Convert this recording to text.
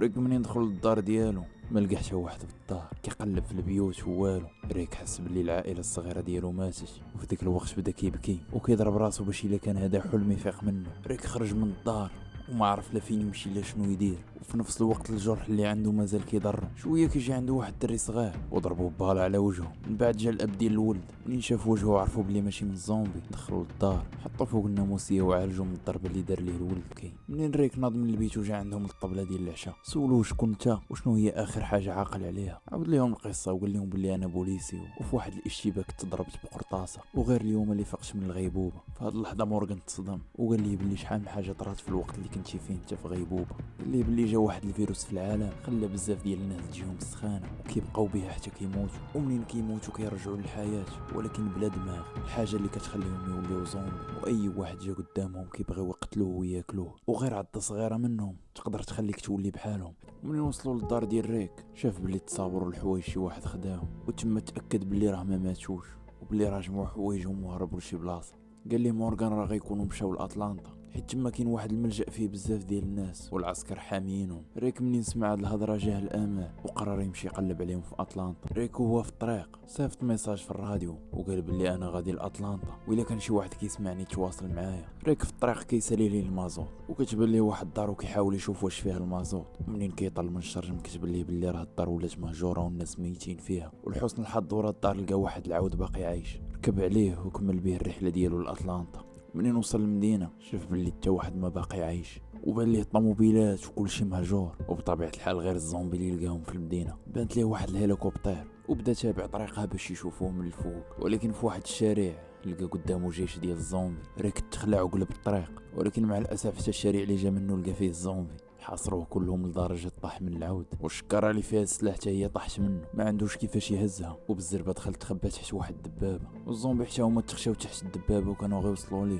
وريك منين دخل للدار ديالو ما لقى حتى واحد في الدار، كيقلب في البيوت والو. ريك حس بلي العائله الصغيره ديالو ماتت، وفي ديك الوقت بدا كيبكي وكيضرب راسو باش الا كان هذا حلم يفيق منه. ريك خرج من الدار وما عرف لا فين يمشي لا شنو يدير، وفي نفس الوقت الجرح اللي عنده مازال كيضر. شويه كيجي عنده واحد الدري صغير وضربوا بالا على وجهه. من بعد جا الاب ديال الولد، منين شاف وجهه عرفوا بلي ماشي من الزومبي. دخلوا للدار حطوا فوق الناموسيه وعالجوا من الضربه اللي دار ليه الولد بكي. منين ريك ناض من البيت وجا عندهم الطبله ديال العشاء، سولوه شكون انت وشنو هي اخر حاجه عاقل عليها. عاود ليهم القصه وقال لهم بلي انا بوليسي وفي واحد الاشتباك تضربت بقرطاسه، وغير اليوم اللي فقت من الغيبوبه. في هذه اللحظه مورغان تصدم وقال لي بلي شحال من حاجه طرات في الوقت اللي كنتي فيه انت في غيبوبه. قال لي بلي جا واحد الفيروس في العالم خلى بزاف ديال الناس تجيهم السخانه وكيبقاو بها حتى كيموتوا، ومنين كيموتوا كيرجعوا للحياه ولكن بلا دماغ، الحاجه اللي كتخليهم يوليو زومبي. واي واحد جا قدامهم كيبغيو يقتلوه وياكلوه، وغير عضه صغيره منهم تقدر تخليك تولي بحالهم. ومنين وصلوا للدار ديال ريك شاف بلي التصاور والحوايج شي واحد خداهم، وتما تاكد بلي راه ما ماتوش وبلي راه جمعوا حوايجهم وهربوا لشي بلاصه. قال لي مورغان راه غيكونوا مشاو لأطلانتا، حيت تما كاين واحد الملجأ فيه بزاف ديال الناس والعسكر حاميينهم. ريك منين سمع هاد الهضره جاه الامل وقرر يمشي يقلب عليهم في اطلانتا. ريك وهو في الطريق صيفط ميساج في الراديو وقال بلي انا غادي لأطلانتا، والا كان شي واحد كيسمعني تواصل معايا. ريك في الطريق كيسالي ليه المازوت وكتبان ليه واحد الدار وكيحاول يشوف واش فيها المازوت. منين كيطل من الشرجم كتبان ليه بلي راه الدار ولات مهجوره والناس ميتين فيها، ولحسن الحظ ورا الدار لقى واحد العود باقي عايش. ركب عليه وكمل به الرحله ديالو لأطلانتا. منين وصل المدينه شاف بلي حتى واحد ما باقي عايش، وبان ليه الطوموبيلات وكلشي مهجور، وبطبيعه الحال غير الزومبي اللي لقاهم في المدينه. بانت ليه واحد الهليكوبتر وبدا تابع طريقها باش يشوفوه من الفوق، ولكن في واحد الشارع لقى قدامه جيش ديال الزومبي. ريك تخلع وقلب الطريق، ولكن مع الاسف حتى الشارع اللي جا منه لقى فيه الزومبي. حاصروه كلهم لدرجه طاح من العود، والشكاره اللي فيها السلاح حتى هي طاحت منه، ما عندوش كيفاش يهزها. وبالزربه دخل تخبى تحت واحد الدبابه، والزومبي حتى هما تخشاو تحت الدبابه وكانوا غير وصلوا ليه.